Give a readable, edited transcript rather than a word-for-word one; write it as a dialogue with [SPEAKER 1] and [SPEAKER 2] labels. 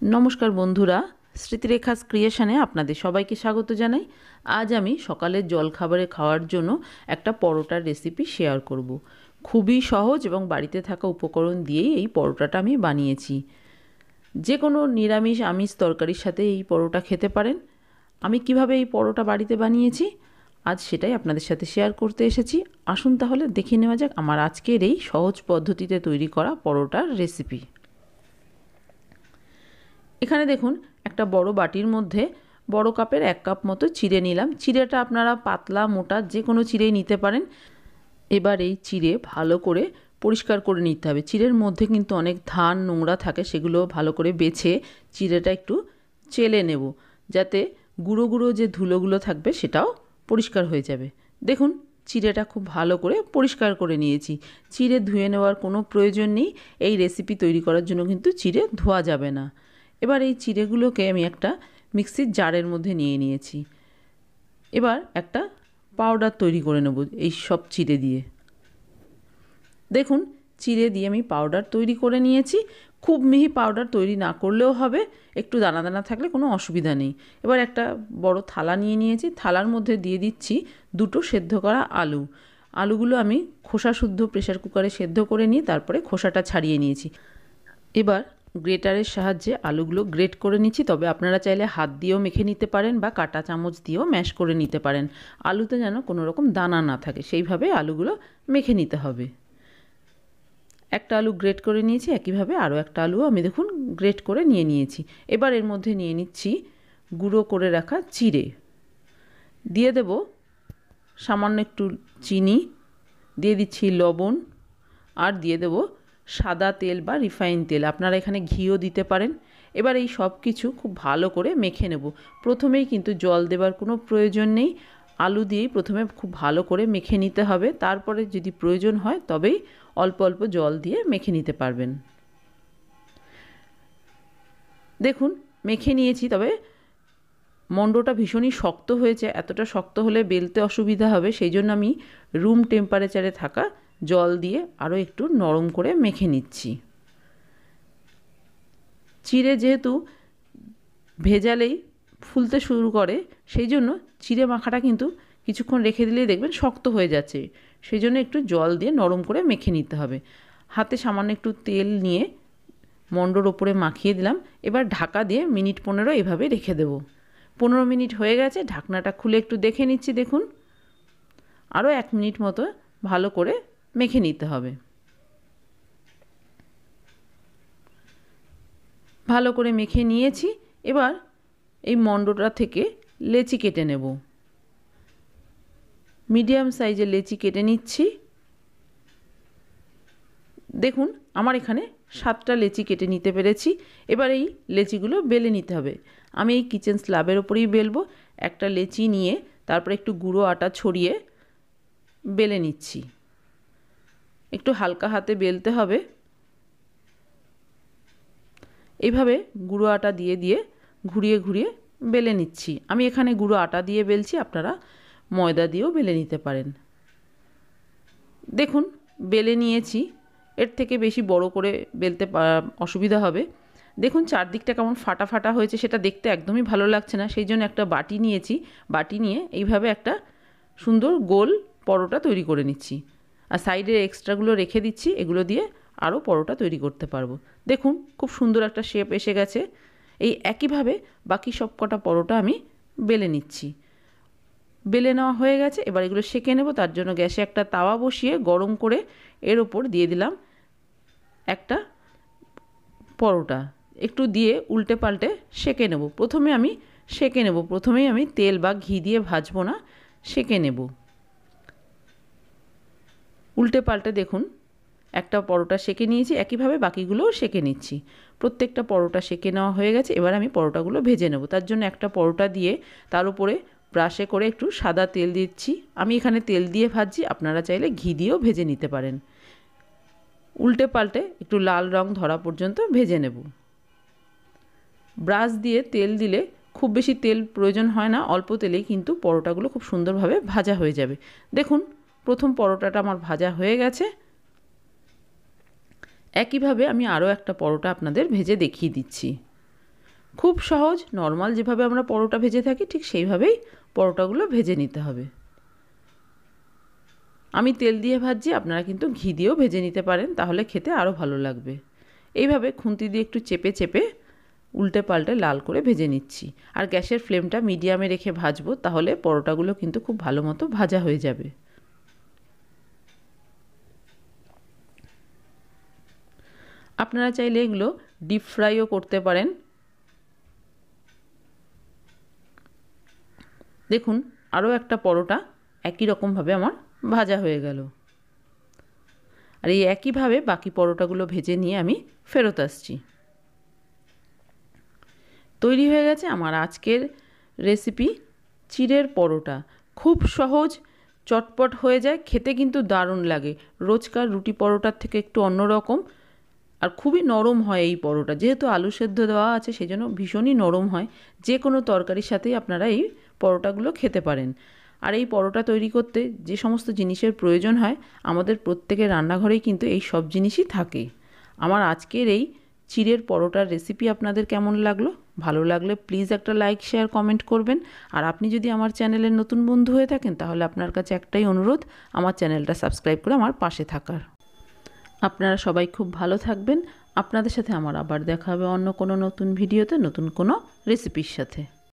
[SPEAKER 1] नमस्कार बंधुरा स्मृतिरेखास क्रिएशने आपनादेर सबाइके स्वागत जानाई। आज आमी सकालेर जलखाबारे खाওয়ার জন্য একটা পরোটার রেসিপি শেয়ার করব। খুবই সহজ এবং বাড়িতে থাকা উপকরণ দিয়েই এই পরোটাটা আমি বানিয়েছি। যে কোনো নিরামিষ আমিষ তরকারির সাথে এই পরোটা খেতে পারেন। আমি কিভাবে এই পরোটা বাড়িতে বানিয়েছি আজ সেটাই আপনাদের সাথে শেয়ার করতে এসেছি। আসুন তাহলে দেখে নেওয়া যাক আমার আজকের এই সহজ পদ্ধতিতে তৈরি করা পরোটার রেসিপি। এখানে দেখুন একটা বড় বাটির মধ্যে বড় কাপের 1 কাপ মতো চিড়ে নিলাম। চিড়েটা আপনারা পাতলা মোটা যে কোনো চিড়েই নিতে পারেন। এবার এই চিড়ে ভালো করে পরিষ্কার করে নিতে হবে। চিড়ের মধ্যে কিন্তু অনেক ধান নোংরা থাকে, সেগুলো ভালো করে বেছে চিড়েটা একটু চেলে নেব, যাতে গুঁড়ো গুঁড়ো যে ধুলোগুলো থাকবে সেটাও পরিষ্কার হয়ে যাবে। দেখুন চিড়েটা খুব ভালো করে পরিষ্কার করে নিয়েছি। চিড়ে ধুয়ে নেওয়ার কোনো প্রয়োজন নেই, এই রেসিপি তৈরি করার জন্য কিন্তু চিড়ে ধোয়া যাবে না। এবার এই চিড়েগুলোকে আমি একটা মিক্সির জারের মধ্যে নিয়ে নিয়েছি। এবার একটা পাউডার তৈরি করে নেব এই সব চিড়ে দিয়ে। দেখুন চিড়ে দিয়ে আমি পাউডার তৈরি করে নিয়েছি। খুব মিহি পাউডার তৈরি না করলেও হবে, একটু দানা দানা থাকলে কোনো অসুবিধা নেই। এবার একটা বড় থালা নিয়ে নিয়েছি, থালার মধ্যে দিয়ে দিচ্ছি 2টো সেদ্ধ করা আলু। আলুগুলো আমি খোসা শুদ্ধ প্রেসার কুকারে সেদ্ধ করে নিয়ে তারপরে খোসাটা ছাড়িয়ে নিয়েছি। এবার গ্রেটারের সাহায্যে আলুগুলো গ্রেট করে নিচ্ছি, তবে আপনারা চাইলে হাত দিয়েও মেখে নিতে পারেন বা কাঁটা চামচ দিয়েও ম্যাশ করে নিতে পারেন। আলুতে যেন কোনো রকম দানা না থাকে সেইভাবে আলুগুলো মেখে নিতে হবে। একটা আলু গ্রেট করে নিয়েছি, একইভাবে আরও একটা আলুও আমি দেখুন গ্রেট করে নিয়ে নিয়েছি। এবার এর মধ্যে নিয়ে নিচ্ছি গুঁড়ো করে রাখা চিড়ে, দিয়ে দেব সামান্য একটু চিনি, দিয়ে দিচ্ছি লবণ, আর দিয়ে দেব সাদা তেল বা রিফাইন তেল, আপনারা এখানে ঘিও দিতে পারেন। এবার এই সব কিছু খুব ভালো করে মেখে নেব। প্রথমেই কিন্তু জল দেবার কোনো প্রয়োজন নেই, আলু দিয়েই প্রথমে খুব ভালো করে মেখে নিতে হবে। তারপরে যদি প্রয়োজন হয় তবেই অল্প অল্প জল দিয়ে মেখে নিতে পারবেন। দেখুন মেখে নিয়েছি, তবে মণ্ডটা ভীষণই শক্ত হয়েছে। এতটা শক্ত হলে বেলতে অসুবিধা হবে, সেই জন্য আমি রুম টেম্পারেচারে থাকা জল দিয়ে আরও একটু নরম করে মেখে নিচ্ছি। চিড়ে যেহেতু ভেজালেই ফুলতে শুরু করে, সেই জন্য চিড়ে মাখাটা কিন্তু কিছুক্ষণ রেখে দিলেই দেখবেন শক্ত হয়ে যাচ্ছে। সেই জন্য একটু জল দিয়ে নরম করে মেখে নিতে হবে। হাতে সামান্য একটু তেল নিয়ে মণ্ডর ওপরে মাখিয়ে দিলাম। এবার ঢাকা দিয়ে মিনিট 15 এভাবে রেখে দেব। 15 মিনিট হয়ে গেছে, ঢাকনাটা খুলে একটু দেখে নিচ্ছি। দেখুন আরও 1 মিনিট মতো ভালো করে মেখে নিতে হবে। ভালো করে মেখে নিয়েছি। এবার এই মণ্ডটা থেকে লেচি কেটে নেব। মিডিয়াম সাইজের লেচি কেটে নিচ্ছি। দেখুন আমার এখানে 7টা লেচি কেটে নিতে পেরেছি। এবার এই লেচিগুলো বেলে নিতে হবে। আমি এই কিচেন স্ল্যাবের ওপরেই বেলবো। একটা লেচি নিয়ে তারপরে একটু গুঁড়ো আটা ছড়িয়ে বেলে নিচ্ছি। একটু হালকা হাতে বেলতে হবে। এইভাবে গুঁড়ো আটা দিয়ে দিয়ে ঘুরিয়ে ঘুরিয়ে বেলে নিচ্ছি। আমি এখানে গুঁড়ো আটা দিয়ে বেলছি, আপনারা ময়দা দিয়েও বেলে নিতে পারেন। দেখুন বেলে নিয়েছি, এর থেকে বেশি বড় করে বেলতে অসুবিধা হবে। দেখুন চারদিকটা কেমন ফাটা ফাটা হয়েছে, সেটা দেখতে একদমই ভালো লাগছে না। সেই জন্য একটা বাটি নিয়েছি, বাটি নিয়ে এইভাবে একটা সুন্দর গোল পরোটা তৈরি করে নিচ্ছি। আর সাইডের এক্সট্রাগুলো রেখে দিচ্ছি, এগুলো দিয়ে আরও পরোটা তৈরি করতে পারবো। দেখুন খুব সুন্দর একটা শেপ এসে গেছে। এই একইভাবে বাকি সব কটা পরোটা আমি বেলে নিচ্ছি। বেলে নেওয়া হয়ে গেছে, এবার এগুলো সেঁকে নেব। তার জন্য গ্যাসে একটা তাওয়া বসিয়ে গরম করে এর ওপর দিয়ে দিলাম একটা পরোটা, একটু দিয়ে উল্টে পাল্টে সেঁকে নেব। প্রথমেই আমি তেল বা ঘি দিয়ে ভাজবো না, সেঁকে নেব। উল্টে পাল্টে দেখুন একটা পরোটা সেঁকে নিয়েছি, একইভাবে বাকিগুলোও সেঁকে নিচ্ছি। প্রত্যেকটা পরোটা সেঁকে নেওয়া হয়ে গেছে। এবার আমি পরোটাগুলো ভেজে নেব। তার জন্য একটা পরোটা দিয়ে তার উপরে ব্রাশে করে একটু সাদা তেল দিচ্ছি। আমি এখানে তেল দিয়ে ভাজছি, আপনারা চাইলে ঘি দিয়েও ভেজে নিতে পারেন। উল্টে পাল্টে একটু লাল রং ধরা পর্যন্ত ভেজে নেব। ব্রাশ দিয়ে তেল দিলে খুব বেশি তেল প্রয়োজন হয় না, অল্প তেলেই কিন্তু পরোটাগুলো খুব সুন্দরভাবে ভাজা হয়ে যাবে। দেখুন প্রথম পরোটাটা আমার ভাজা হয়ে গেছে। একইভাবে আমি আরও একটা পরোটা আপনাদের ভেজে দেখিয়ে দিচ্ছি। খুব সহজ, নর্মাল যেভাবে আমরা পরোটা ভেজে থাকি ঠিক সেইভাবেই পরোটাগুলো ভেজে নিতে হবে। আমি তেল দিয়ে ভাজছি, আপনারা কিন্তু ঘি দিয়েও ভেজে নিতে পারেন, তাহলে খেতে আরও ভালো লাগবে। এইভাবে খুন্তি দিয়ে একটু চেপে চেপে উল্টে পাল্টে লাল করে ভেজে নিচ্ছি। আর গ্যাসের ফ্লেমটা মিডিয়ামে রেখে ভাজবো, তাহলে পরোটাগুলো কিন্তু খুব ভালো মতো ভাজা হয়ে যাবে। আপনারা চাইলে এগুলো ডিপ ফ্রাইও করতে পারেন। দেখুন আরও একটা পরোটা একই রকমভাবে আমার ভাজা হয়ে গেল। আর এই একইভাবে বাকি পরোটাগুলো ভেজে নিয়ে আমি ফেরত আসছি। তৈরি হয়ে গেছে আমার আজকের রেসিপি চিড়ের পরোটা। খুব সহজ, চটপট হয়ে যায়, খেতে কিন্তু দারুণ লাগে। রোজকার রুটি পরোটার থেকে একটু অন্যরকম, আর খুবই নরম হয় এই পরোটা। যেহেতু আলু সেদ্ধ দেওয়া আছে সেই জন্য ভীষণই নরম হয়। যে কোনো তরকারির সাথেই আপনারা এই পরোটাগুলো খেতে পারেন। আর এই পরোটা তৈরি করতে যে সমস্ত জিনিসের প্রয়োজন হয়, আমাদের প্রত্যেকের রান্নাঘরেই কিন্তু এই সব জিনিসই থাকে। আমার আজকের এই চিড়ের পরোটার রেসিপি আপনাদের কেমন লাগলো? ভালো লাগলে প্লিজ একটা লাইক, শেয়ার, কমেন্ট করবেন। আর আপনি যদি আমার চ্যানেলের নতুন বন্ধু হয়ে থাকেন, তাহলে আপনার কাছে একটাই অনুরোধ, আমার চ্যানেলটা সাবস্ক্রাইব করে আমার পাশে থাকার। আপনারা সবাই খুব ভালো থাকবেন। আপনাদের সাথে আমার আবার দেখা হবে অন্য কোনো নতুন ভিডিওতে, নতুন কোনো রেসিপির সাথে।